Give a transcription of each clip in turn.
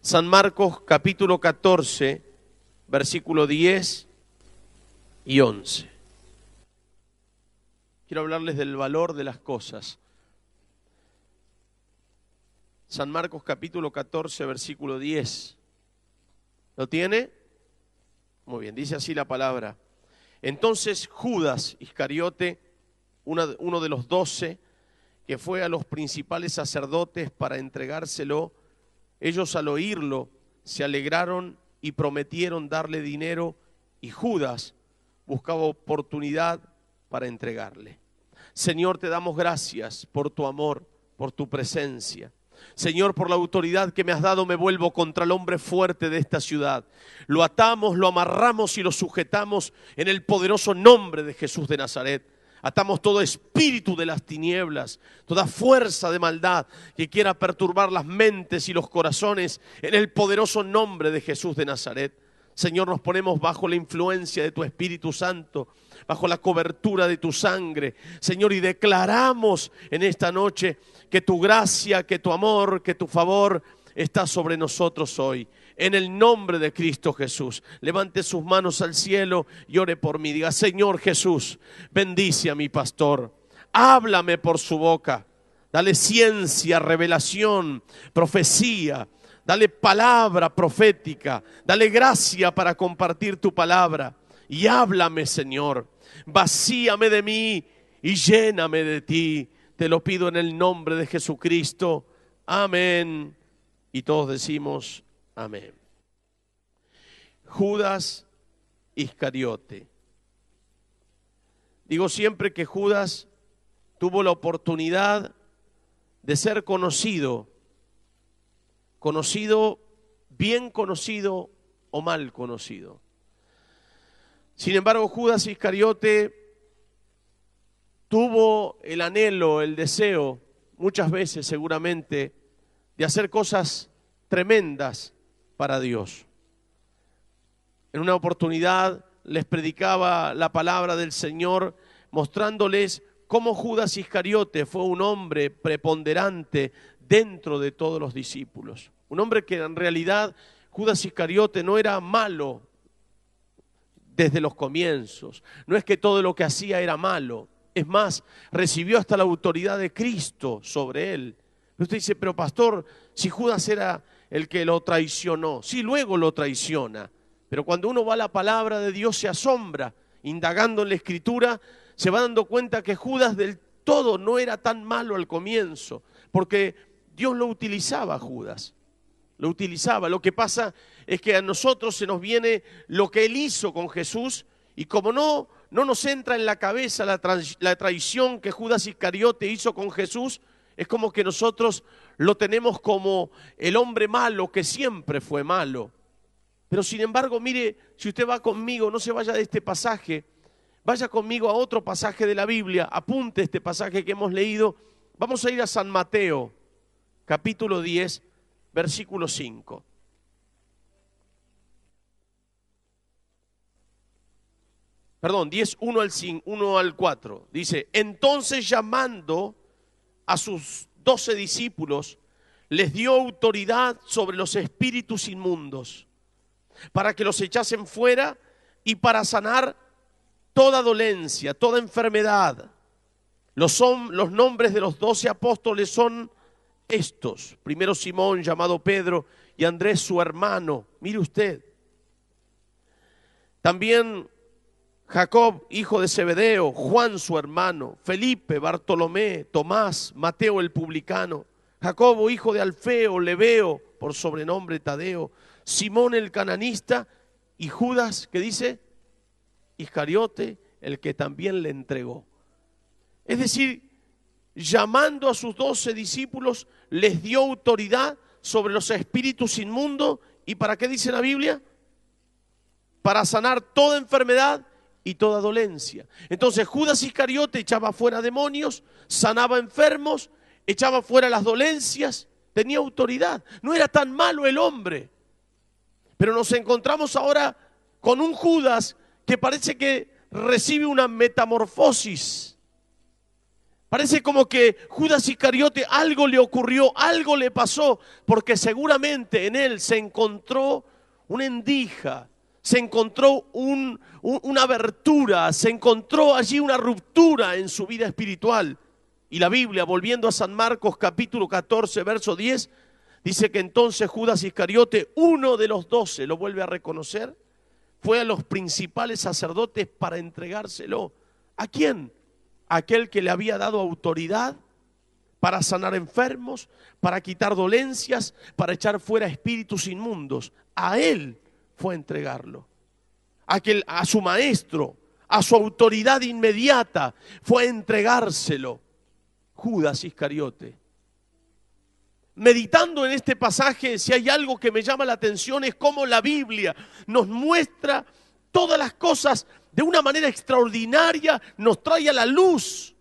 San Marcos capítulo 14, versículo 10 y 11. Quiero hablarles del valor de las cosas. San Marcos capítulo 14, versículo 10. ¿Lo tiene? Muy bien, dice así la palabra. Entonces Judas Iscariote, uno de los 12, que fue a los principales sacerdotes para entregárselo, ellos al oírlo se alegraron y prometieron darle dinero, y Judas buscaba oportunidad para entregarle. Señor, te damos gracias por tu amor, por tu presencia. Señor, por la autoridad que me has dado, me vuelvo contra el hombre fuerte de esta ciudad. Lo atamos, lo amarramos y lo sujetamos en el poderoso nombre de Jesús de Nazaret. Atamos todo espíritu de las tinieblas, toda fuerza de maldad que quiera perturbar las mentes y los corazones en el poderoso nombre de Jesús de Nazaret. Señor, nos ponemos bajo la influencia de tu Espíritu Santo, bajo la cobertura de tu sangre, Señor, y declaramos en esta noche que tu gracia, que tu amor, que tu favor está sobre nosotros hoy. En el nombre de Cristo Jesús, levante sus manos al cielo y ore por mí. Diga: Señor Jesús, bendice a mi pastor, háblame por su boca, dale ciencia, revelación, profecía, dale palabra profética, dale gracia para compartir tu palabra. Y háblame, Señor, vacíame de mí y lléname de ti. Te lo pido en el nombre de Jesucristo. Amén. Y todos decimos amén. Judas Iscariote. Digo siempre que Judas tuvo la oportunidad de ser conocido, bien conocido o mal conocido. Sin embargo, Judas Iscariote tuvo el anhelo, el deseo, muchas veces seguramente, de hacer cosas tremendas para Dios. En una oportunidad les predicaba la palabra del Señor, mostrándoles cómo Judas Iscariote fue un hombre preponderante dentro de todos los discípulos. Un hombre que en realidad Judas Iscariote no era malo desde los comienzos. No es que todo lo que hacía era malo. Es más, recibió hasta la autoridad de Cristo sobre él. Usted dice: pero pastor, si Judas era el que lo traicionó. Sí, luego lo traiciona. Pero cuando uno va a la palabra de Dios se asombra. Indagando en la Escritura se va dando cuenta que Judas del todo no era tan malo al comienzo. Porque Dios lo utilizaba a Judas. Lo utilizaba. Lo que pasa es que a nosotros se nos viene lo que él hizo con Jesús. Y como no nos entra en la cabeza la traición que Judas Iscariote hizo con Jesús, es como que nosotros lo tenemos como el hombre malo que siempre fue malo. Pero sin embargo, mire, si usted va conmigo, no se vaya de este pasaje, vaya conmigo a otro pasaje de la Biblia, apunte este pasaje que hemos leído. Vamos a ir a San Mateo, capítulo 10, versículo 5. Perdón, 10, 1 al 4. Dice: entonces, llamando a sus 12 discípulos, les dio autoridad sobre los espíritus inmundos, para que los echasen fuera y para sanar toda dolencia, toda enfermedad. Los nombres de los 12 apóstoles son estos: primero Simón, llamado Pedro, y Andrés su hermano. Mire usted. También Jacob, hijo de Zebedeo, Juan su hermano, Felipe, Bartolomé, Tomás, Mateo el publicano, Jacobo, hijo de Alfeo, Lebeo, por sobrenombre Tadeo, Simón el cananista, y Judas, ¿qué dice? Iscariote, el que también le entregó. Es decir, llamando a sus 12 discípulos, les dio autoridad sobre los espíritus inmundos. ¿Y para qué dice la Biblia? Para sanar toda enfermedad y toda dolencia. Entonces Judas Iscariote echaba fuera demonios, sanaba enfermos, echaba fuera las dolencias, tenía autoridad. No era tan malo el hombre. Pero nos encontramos ahora con un Judas que parece que recibe una metamorfosis. Parece como que Judas Iscariote algo le ocurrió, algo le pasó, porque seguramente en él se encontró una endija, se encontró una abertura, se encontró allí una ruptura en su vida espiritual. Y la Biblia, volviendo a San Marcos capítulo 14, verso 10, dice que entonces Judas Iscariote, uno de los 12, lo vuelve a reconocer, fue a los principales sacerdotes para entregárselo. ¿A quién? Aquel que le había dado autoridad para sanar enfermos, para quitar dolencias, para echar fuera espíritus inmundos. A él fue a entregarlo. A su maestro, a su autoridad inmediata, fue a entregárselo. Judas Iscariote. Meditando en este pasaje, si hay algo que me llama la atención es cómo la Biblia nos muestra todas las cosas de una manera extraordinaria, nos trae a la luz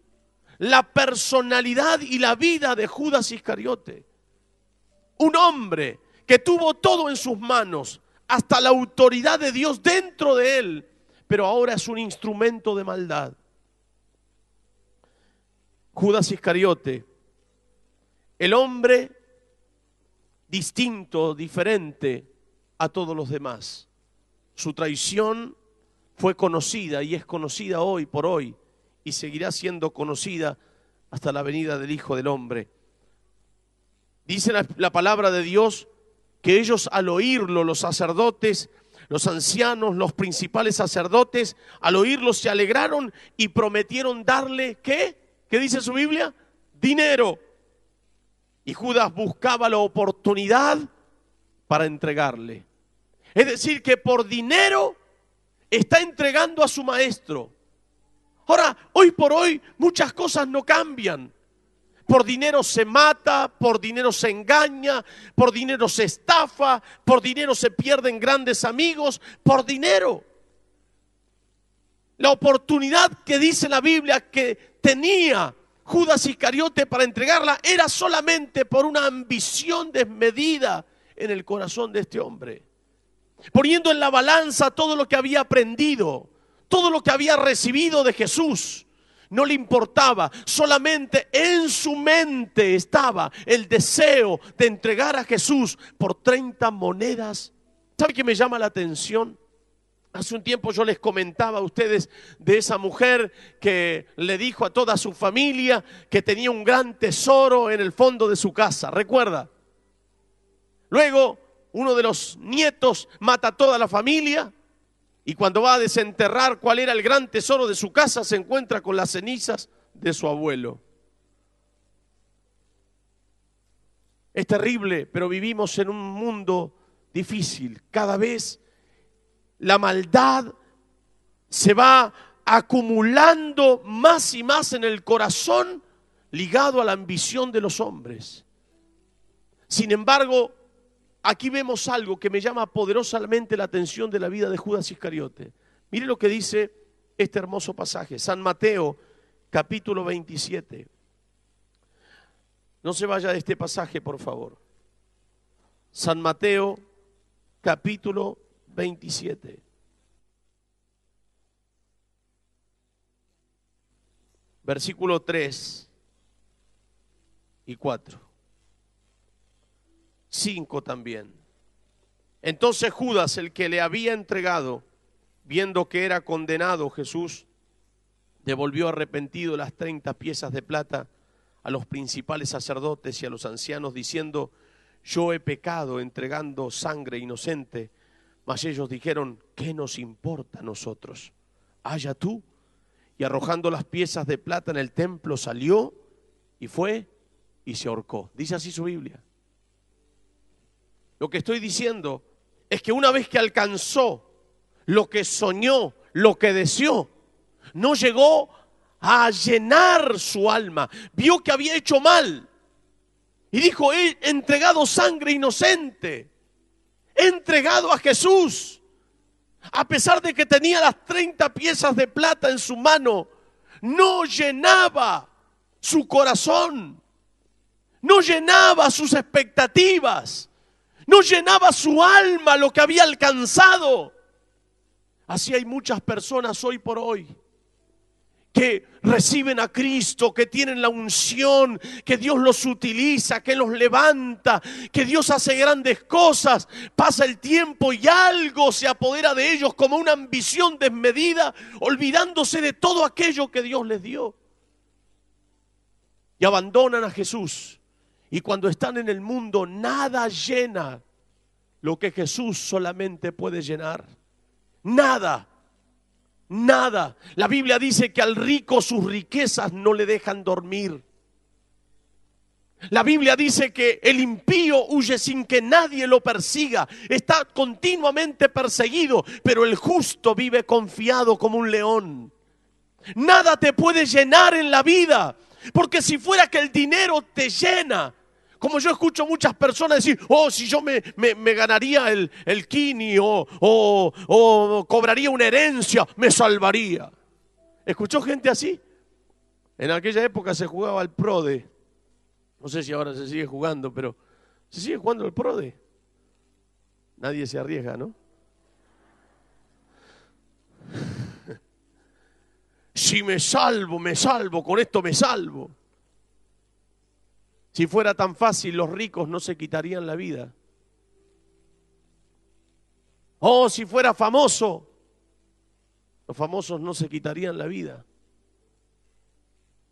la personalidad y la vida de Judas Iscariote. Un hombre que tuvo todo en sus manos, hasta la autoridad de Dios dentro de él, pero ahora es un instrumento de maldad. Judas Iscariote, el hombre distinto, diferente a todos los demás. Su traición fue conocida y es conocida hoy por hoy y seguirá siendo conocida hasta la venida del Hijo del Hombre. Dice la palabra de Dios que ellos al oírlo, los sacerdotes, los ancianos, los principales sacerdotes, al oírlo se alegraron y prometieron darle, ¿qué? ¿Qué dice su Biblia? Dinero. Y Judas buscaba la oportunidad para entregarle. Es decir, que por dinero está entregando a su maestro. Ahora, hoy por hoy, muchas cosas no cambian. Por dinero se mata, por dinero se engaña, por dinero se estafa, por dinero se pierden grandes amigos, por dinero. La oportunidad que dice la Biblia que tenía Judas Iscariote para entregarla era solamente por una ambición desmedida en el corazón de este hombre. Poniendo en la balanza todo lo que había aprendido, todo lo que había recibido de Jesús, no le importaba, solamente en su mente estaba el deseo de entregar a Jesús por 30 monedas. ¿Sabe qué me llama la atención? Hace un tiempo yo les comentaba a ustedes de esa mujer que le dijo a toda su familia que tenía un gran tesoro en el fondo de su casa, ¿recuerda? Luego uno de los nietos mata a toda la familia y cuando va a desenterrar cuál era el gran tesoro de su casa se encuentra con las cenizas de su abuelo. Es terrible, pero vivimos en un mundo difícil. Cada vez la maldad se va acumulando más y más en el corazón, ligado a la ambición de los hombres. Sin embargo, aquí vemos algo que me llama poderosamente la atención de la vida de Judas Iscariote. Mire lo que dice este hermoso pasaje, San Mateo, capítulo 27. No se vaya de este pasaje, por favor. San Mateo, capítulo 27. Versículo 3 y 4. 5 también. Entonces Judas, el que le había entregado, viendo que era condenado Jesús, devolvió arrepentido las 30 piezas de plata a los principales sacerdotes y a los ancianos, diciendo: yo he pecado entregando sangre inocente. Mas ellos dijeron: ¿qué nos importa a nosotros? Haya tú. Y arrojando las piezas de plata en el templo, salió y fue y se ahorcó. Dice así su Biblia. Lo que estoy diciendo es que una vez que alcanzó lo que soñó, lo que deseó, no llegó a llenar su alma. Vio que había hecho mal y dijo: he entregado sangre inocente, he entregado a Jesús. A pesar de que tenía las 30 piezas de plata en su mano, no llenaba su corazón, no llenaba sus expectativas, no llenaba su alma lo que había alcanzado. Así hay muchas personas hoy por hoy que reciben a Cristo, que tienen la unción, que Dios los utiliza, que los levanta, que Dios hace grandes cosas. Pasa el tiempo y algo se apodera de ellos como una ambición desmedida, olvidándose de todo aquello que Dios les dio. Y abandonan a Jesús. Y cuando están en el mundo, nada llena lo que Jesús solamente puede llenar. Nada. Nada. La Biblia dice que al rico sus riquezas no le dejan dormir. La Biblia dice que el impío huye sin que nadie lo persiga. Está continuamente perseguido, pero el justo vive confiado como un león. Nada te puede llenar en la vida, porque si fuera que el dinero te llena, como yo escucho muchas personas decir, oh, si yo me ganaría el Kini o cobraría una herencia, me salvaría. ¿Escuchó gente así? En aquella época se jugaba al PRODE. No sé si ahora se sigue jugando, pero se sigue jugando al PRODE. Nadie se arriesga, ¿no? Si me salvo, con esto me salvo. Si fuera tan fácil, los ricos no se quitarían la vida. Oh, si fuera famoso, los famosos no se quitarían la vida.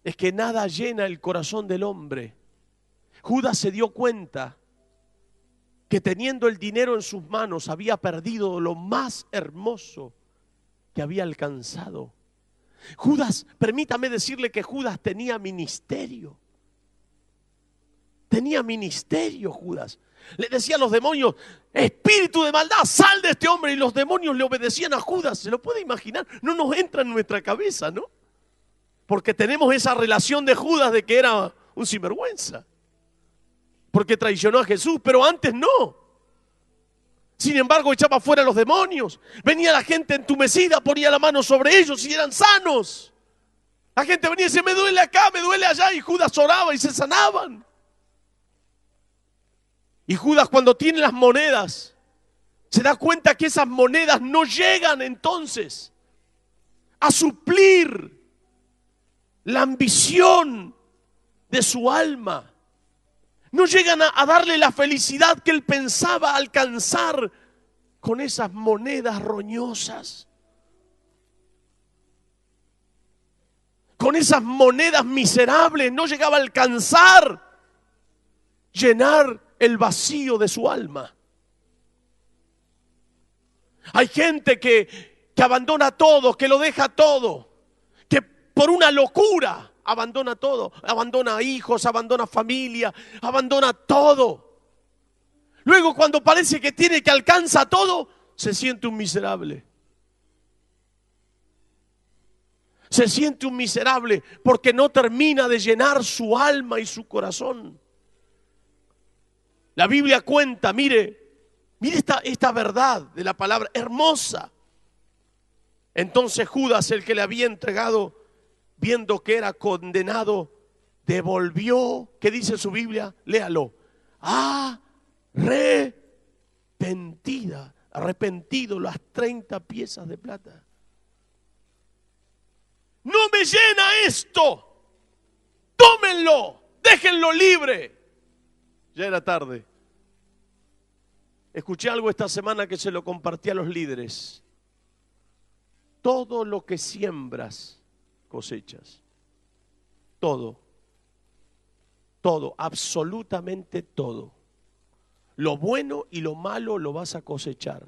Es que nada llena el corazón del hombre. Judas se dio cuenta que teniendo el dinero en sus manos había perdido lo más hermoso que había alcanzado. Judas, permítame decirle que Judas tenía ministerio. Tenía ministerio Judas. Le decía a los demonios, espíritu de maldad, sal de este hombre. Y los demonios le obedecían a Judas. ¿Se lo puede imaginar? No nos entra en nuestra cabeza, ¿no? Porque tenemos esa relación de Judas de que era un sinvergüenza. Porque traicionó a Jesús, pero antes no. Sin embargo, echaba fuera a los demonios. Venía la gente entumecida, ponía la mano sobre ellos y eran sanos. La gente venía y decía, me duele acá, me duele allá. Y Judas oraba y se sanaban. Y Judas, cuando tiene las monedas, se da cuenta que esas monedas no llegan entonces a suplir la ambición de su alma. No llegan a darle la felicidad que él pensaba alcanzar con esas monedas roñosas. Con esas monedas miserables no llegaba a alcanzar llenar el vacío de su alma. Hay gente que abandona todo, que lo deja todo, que por una locura abandona todo, abandona hijos, abandona familia, abandona todo. Luego cuando parece que tiene, que alcanza todo, se siente un miserable. Se siente un miserable porque no termina de llenar su alma y su corazón. La Biblia cuenta, mire esta verdad de la palabra hermosa. Entonces Judas, el que le había entregado, viendo que era condenado, devolvió, ¿qué dice su Biblia? Léalo. Arrepentido las 30 piezas de plata. No me llena esto. Tómenlo, déjenlo libre. Ya era tarde. Escuché algo esta semana que se lo compartí a los líderes. Todo lo que siembras, cosechas. Todo, absolutamente todo. Lo bueno y lo malo lo vas a cosechar.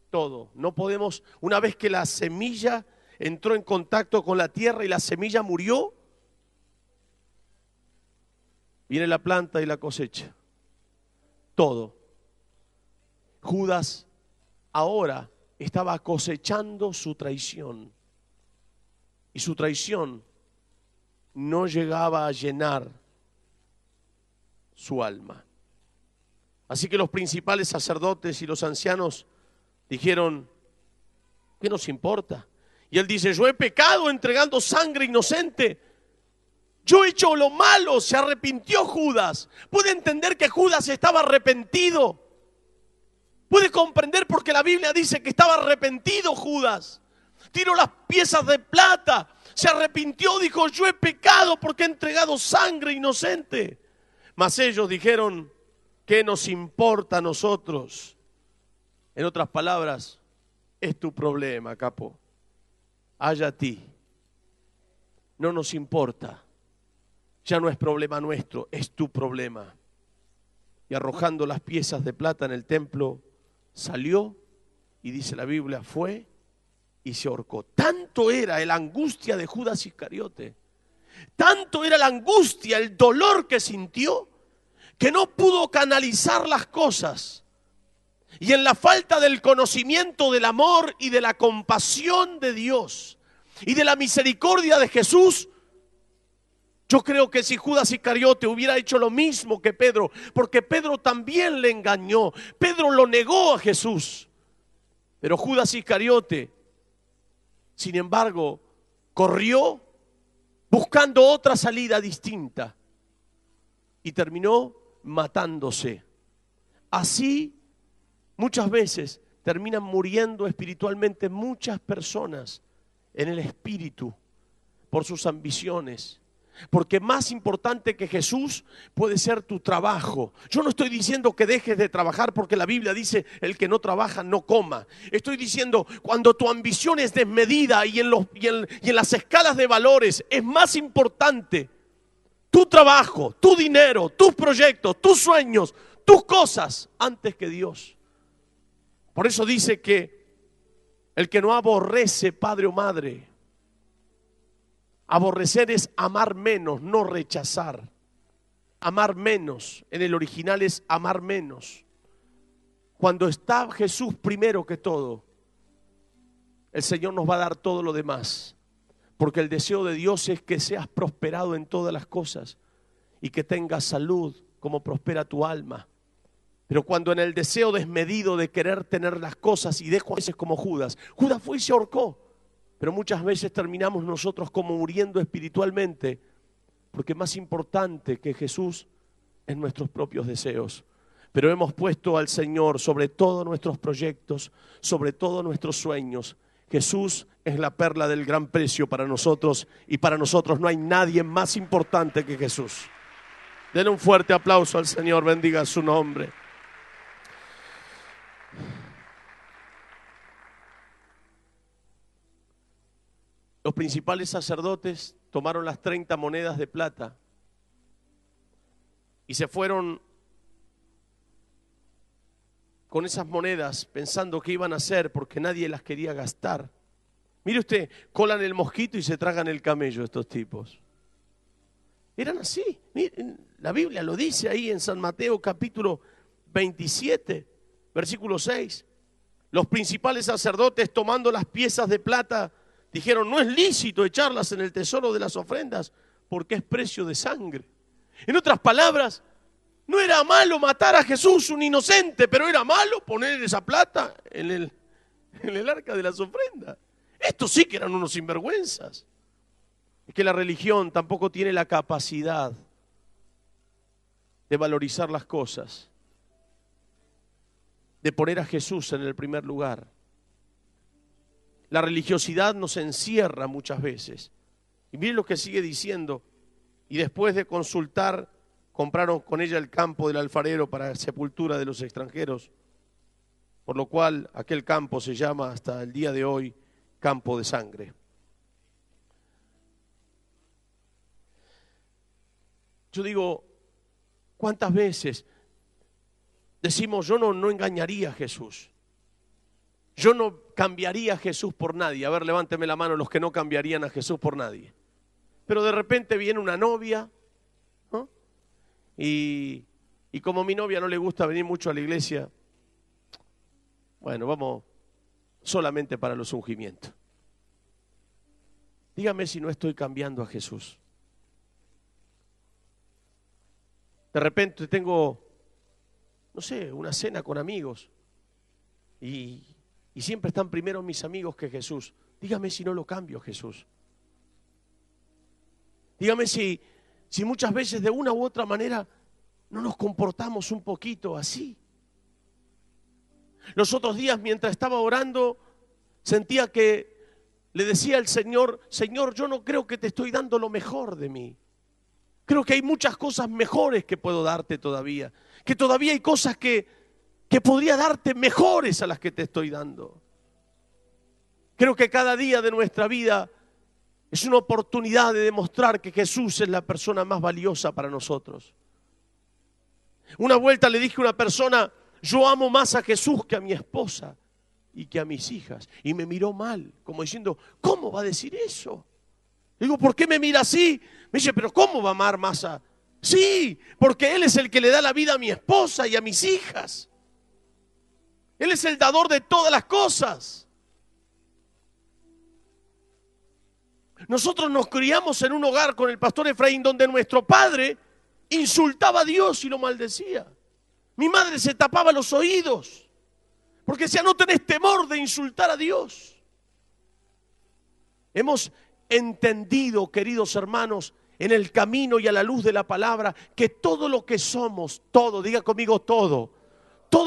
Todo. No podemos, una vez que la semilla entró en contacto con la tierra y la semilla murió, viene la planta y la cosecha. Todo. Judas ahora estaba cosechando su traición. Y su traición no llegaba a llenar su alma. Así que los principales sacerdotes y los ancianos dijeron, ¿qué nos importa? Y él dice, yo he pecado entregando sangre inocente. Yo he hecho lo malo. Se arrepintió Judas. Puede entender que Judas estaba arrepentido. Puede comprender porque la Biblia dice que estaba arrepentido Judas. tiró las piezas de plata, se arrepintió, dijo: yo he pecado porque he entregado sangre inocente. Mas ellos dijeron: ¿qué nos importa a nosotros? En otras palabras, es tu problema, capo. Allá a ti. No nos importa. Ya no es problema nuestro, es tu problema. Y arrojando las piezas de plata en el templo, salió y dice la Biblia, fue y se ahorcó. Tanto era la angustia de Judas Iscariote, tanto era la angustia, el dolor que sintió, que no pudo canalizar las cosas. Y en la falta del conocimiento del amor y de la compasión de Dios y de la misericordia de Jesús, yo creo que si Judas Iscariote hubiera hecho lo mismo que Pedro, porque Pedro también le engañó, Pedro lo negó a Jesús, pero Judas Iscariote, sin embargo, corrió buscando otra salida distinta y terminó matándose. Así, muchas veces terminan muriendo espiritualmente muchas personas en el espíritu por sus ambiciones. Porque más importante que Jesús puede ser tu trabajo. Yo no estoy diciendo que dejes de trabajar, porque la Biblia dice: el que no trabaja no coma. Estoy diciendo, cuando tu ambición es desmedida y en las escalas de valores es más importante tu trabajo, tu dinero, tus proyectos, tus sueños, tus cosas, antes que Dios. Por eso dice que el que no aborrece padre o madre, aborrecer es amar menos, no rechazar. Amar menos, en el original es amar menos. Cuando está Jesús primero que todo, el Señor nos va a dar todo lo demás. Porque el deseo de Dios es que seas prosperado en todas las cosas y que tengas salud como prospera tu alma. Pero cuando en el deseo desmedido de querer tener las cosas, y dejo a veces como Judas fue y se ahorcó. Pero muchas veces terminamos nosotros como muriendo espiritualmente, porque más importante que Jesús es nuestros propios deseos. Pero hemos puesto al Señor sobre todos nuestros proyectos, sobre todos nuestros sueños. Jesús es la perla del gran precio para nosotros, y para nosotros no hay nadie más importante que Jesús. Denle un fuerte aplauso al Señor, bendiga su nombre. Los principales sacerdotes tomaron las 30 monedas de plata y se fueron con esas monedas pensando que iban a hacer, porque nadie las quería gastar. Mire usted, colan el mosquito y se tragan el camello estos tipos. Eran así. Miren, la Biblia lo dice ahí en San Mateo capítulo 27, versículo 6. Los principales sacerdotes, tomando las piezas de plata, dijeron: no es lícito echarlas en el tesoro de las ofrendas, porque es precio de sangre. En otras palabras, no era malo matar a Jesús, un inocente, pero era malo poner esa plata en el arca de las ofrendas. Estos sí que eran unos sinvergüenzas. Es que la religión tampoco tiene la capacidad de valorizar las cosas, de poner a Jesús en el primer lugar. La religiosidad nos encierra muchas veces. Y miren lo que sigue diciendo: y después de consultar, compraron con ella el campo del alfarero para sepultura de los extranjeros, por lo cual aquel campo se llama hasta el día de hoy campo de sangre. Yo digo, ¿cuántas veces decimos: yo no engañaría a Jesús? Yo no cambiaría a Jesús por nadie. A ver, levánteme la mano los que no cambiarían a Jesús por nadie. Pero de repente viene una novia, ¿no? Y como a mi novia no le gusta venir mucho a la iglesia, bueno, vamos solamente para los ungimientos. Dígame si no estoy cambiando a Jesús. De repente tengo, no sé, una cena con amigos y siempre están primero mis amigos que Jesús. Dígame si no lo cambio a Jesús. Dígame si muchas veces de una u otra manera no nos comportamos un poquito así. Los otros días, mientras estaba orando, sentía que le decía al Señor, Señor, yo no creo que te estoy dando lo mejor de mí. Creo que hay muchas cosas mejores que puedo darte todavía. Que todavía hay cosas que podría darte mejores a las que te estoy dando. Creo que cada día de nuestra vida es una oportunidad de demostrar que Jesús es la persona más valiosa para nosotros. Una vuelta le dije a una persona, yo amo más a Jesús que a mi esposa y que a mis hijas. Y me miró mal, como diciendo, ¿cómo va a decir eso? Digo, ¿por qué me mira así? Me dice, pero ¿cómo va a amar más a...? Sí, porque Él es el que le da la vida a mi esposa y a mis hijas. Él es el dador de todas las cosas. Nosotros nos criamos en un hogar con el pastor Efraín donde nuestro padre insultaba a Dios y lo maldecía. Mi madre se tapaba los oídos porque decía, no tenés temor de insultar a Dios. Hemos entendido, queridos hermanos, en el camino y a la luz de la palabra, que todo lo que somos, todo, diga conmigo todo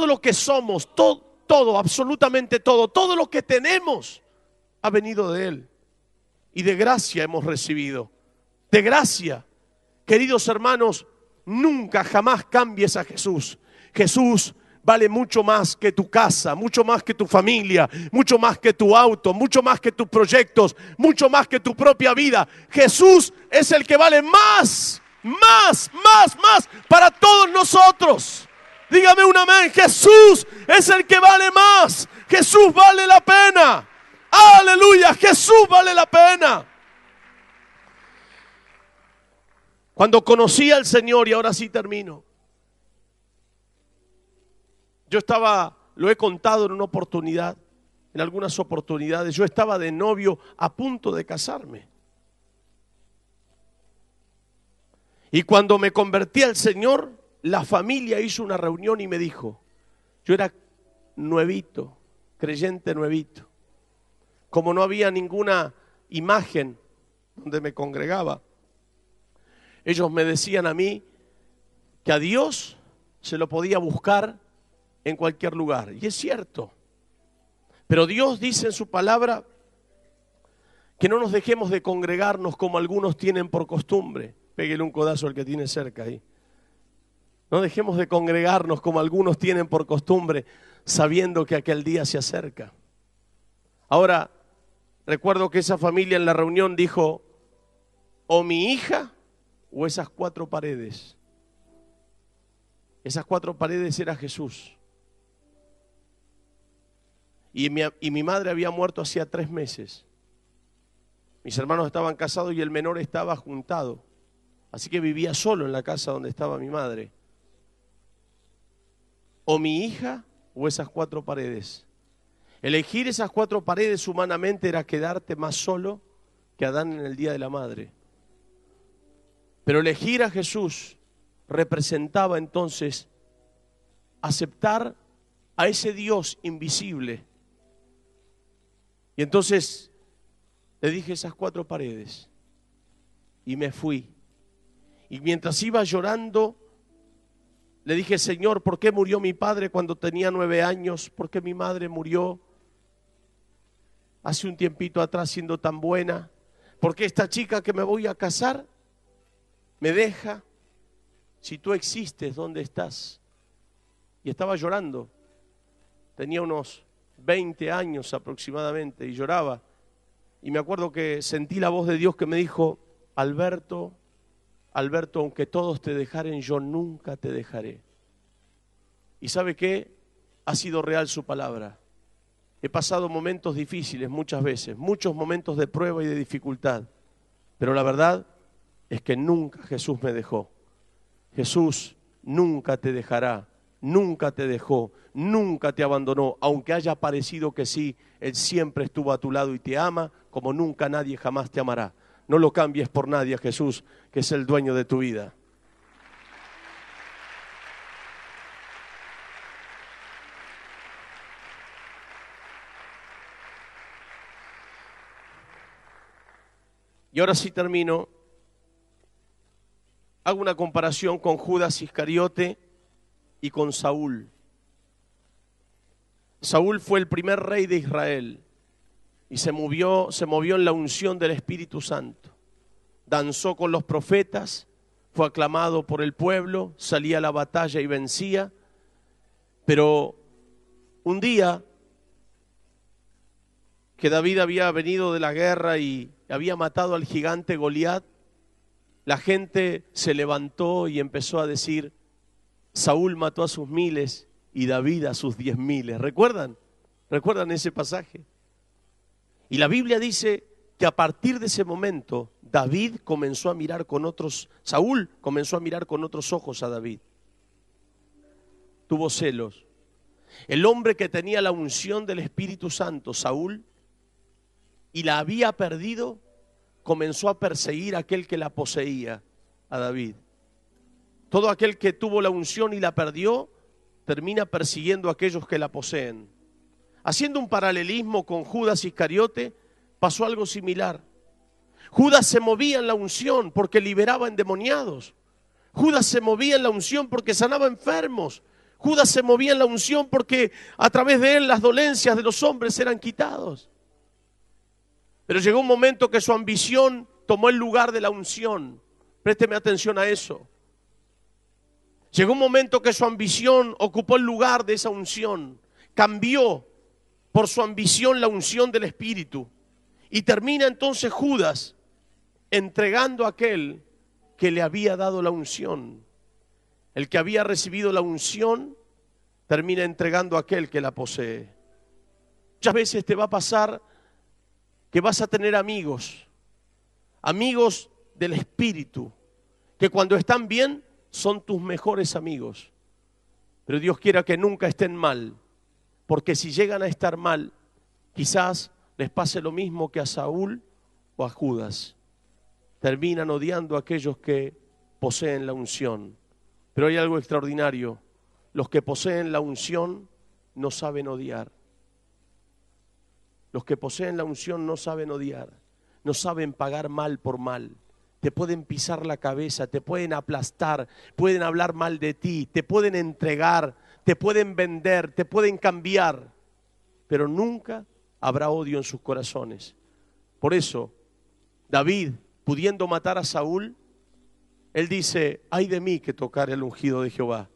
lo que somos, todo, absolutamente todo lo que tenemos, ha venido de Él. Y de gracia hemos recibido, de gracia. Queridos hermanos, nunca jamás cambies a Jesús. Jesús vale mucho más que tu casa, mucho más que tu familia, mucho más que tu auto, mucho más que tus proyectos, mucho más que tu propia vida. Jesús es el que vale más para todos nosotros. Dígame un amén. Jesús es el que vale más. Jesús vale la pena. Aleluya, Jesús vale la pena. Cuando conocí al Señor, y ahora sí termino, yo estaba, lo he contado en una oportunidad, en algunas oportunidades, yo estaba de novio a punto de casarme. Y cuando me convertí al Señor, la familia hizo una reunión y me dijo, yo era nuevito, creyente nuevito. Como no había ninguna imagen donde me congregaba, ellos me decían a mí que a Dios se lo podía buscar en cualquier lugar. Y es cierto. Pero Dios dice en su palabra que no nos dejemos de congregarnos como algunos tienen por costumbre. Pégale un codazo al que tiene cerca ahí. No dejemos de congregarnos como algunos tienen por costumbre, sabiendo que aquel día se acerca. Ahora, recuerdo que esa familia en la reunión dijo, o mi hija o esas 4 paredes. Esas 4 paredes era Jesús. Y mi madre había muerto hacía 3 meses. Mis hermanos estaban casados y el menor estaba juntado. Así que vivía solo en la casa donde estaba mi madre. O mi hija o esas 4 paredes. Elegir esas 4 paredes humanamente era quedarte más solo que Adán en el día de la madre. Pero elegir a Jesús representaba entonces aceptar a ese Dios invisible. Y entonces le dije esas 4 paredes y me fui. Y mientras iba llorando, le dije, Señor, ¿por qué murió mi padre cuando tenía 9 años? ¿Por qué mi madre murió hace un tiempito atrás siendo tan buena? ¿Por qué esta chica que me voy a casar me deja? Si tú existes, ¿dónde estás? Y estaba llorando. Tenía unos 20 años aproximadamente y lloraba. Y me acuerdo que sentí la voz de Dios que me dijo, Alberto, aunque todos te dejaren, yo nunca te dejaré. ¿Y sabe qué? Ha sido real su palabra. He pasado momentos difíciles muchas veces, muchos momentos de prueba y de dificultad. Pero la verdad es que nunca Jesús me dejó. Jesús nunca te dejará, nunca te dejó, nunca te abandonó. Aunque haya parecido que sí, Él siempre estuvo a tu lado y te ama como nunca nadie jamás te amará. No lo cambies por nadie a Jesús, que es el dueño de tu vida. Y ahora sí termino. Hago una comparación con Judas Iscariote y con Saúl. Saúl fue el primer rey de Israel. y se movió en la unción del Espíritu Santo. Danzó con los profetas, fue aclamado por el pueblo, salía a la batalla y vencía. Pero un día que David había venido de la guerra y había matado al gigante Goliat, la gente se levantó y empezó a decir: Saúl mató a sus miles y David a sus 10.000. ¿Recuerdan? ¿Recuerdan ese pasaje? Y la Biblia dice que a partir de ese momento David comenzó a mirar con otros, Saúl comenzó a mirar con otros ojos a David. Tuvo celos. El hombre que tenía la unción del Espíritu Santo, Saúl, y la había perdido, comenzó a perseguir a aquel que la poseía, a David. Todo aquel que tuvo la unción y la perdió, termina persiguiendo a aquellos que la poseen. Haciendo un paralelismo con Judas Iscariote, pasó algo similar. Judas se movía en la unción porque liberaba endemoniados. Judas se movía en la unción porque sanaba enfermos. Judas se movía en la unción porque a través de él las dolencias de los hombres eran quitados. Pero llegó un momento que su ambición tomó el lugar de la unción. Présteme atención a eso. Llegó un momento que su ambición ocupó el lugar de esa unción. Cambió por su ambición la unción del Espíritu. Y termina entonces Judas entregando a aquel que le había dado la unción. El que había recibido la unción termina entregando a aquel que la posee. Muchas veces te va a pasar que vas a tener amigos del Espíritu, que cuando están bien son tus mejores amigos. Pero Dios quiera que nunca estén mal, porque si llegan a estar mal, quizás les pase lo mismo que a Saúl o a Judas. Terminan odiando a aquellos que poseen la unción. Pero hay algo extraordinario. Los que poseen la unción no saben odiar. Los que poseen la unción no saben odiar. No saben pagar mal por mal. Te pueden pisar la cabeza, te pueden aplastar, pueden hablar mal de ti, te pueden entregar, te pueden vender, te pueden cambiar. Pero nunca habrá odio en sus corazones. Por eso, David, pudiendo matar a Saúl, él dice: ay de mí que tocar el ungido de Jehová.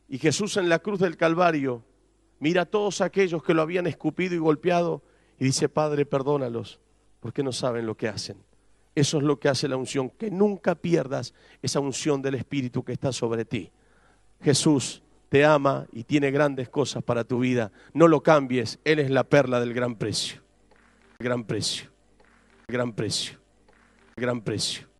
Y Jesús en la cruz del Calvario mira a todos aquellos que lo habían escupido y golpeado y dice: Padre, perdónalos, porque no saben lo que hacen. Eso es lo que hace la unción, que nunca pierdas esa unción del Espíritu que está sobre ti. Jesús te ama y tiene grandes cosas para tu vida. No lo cambies, Él es la perla del gran precio. Gran precio, gran precio, gran precio.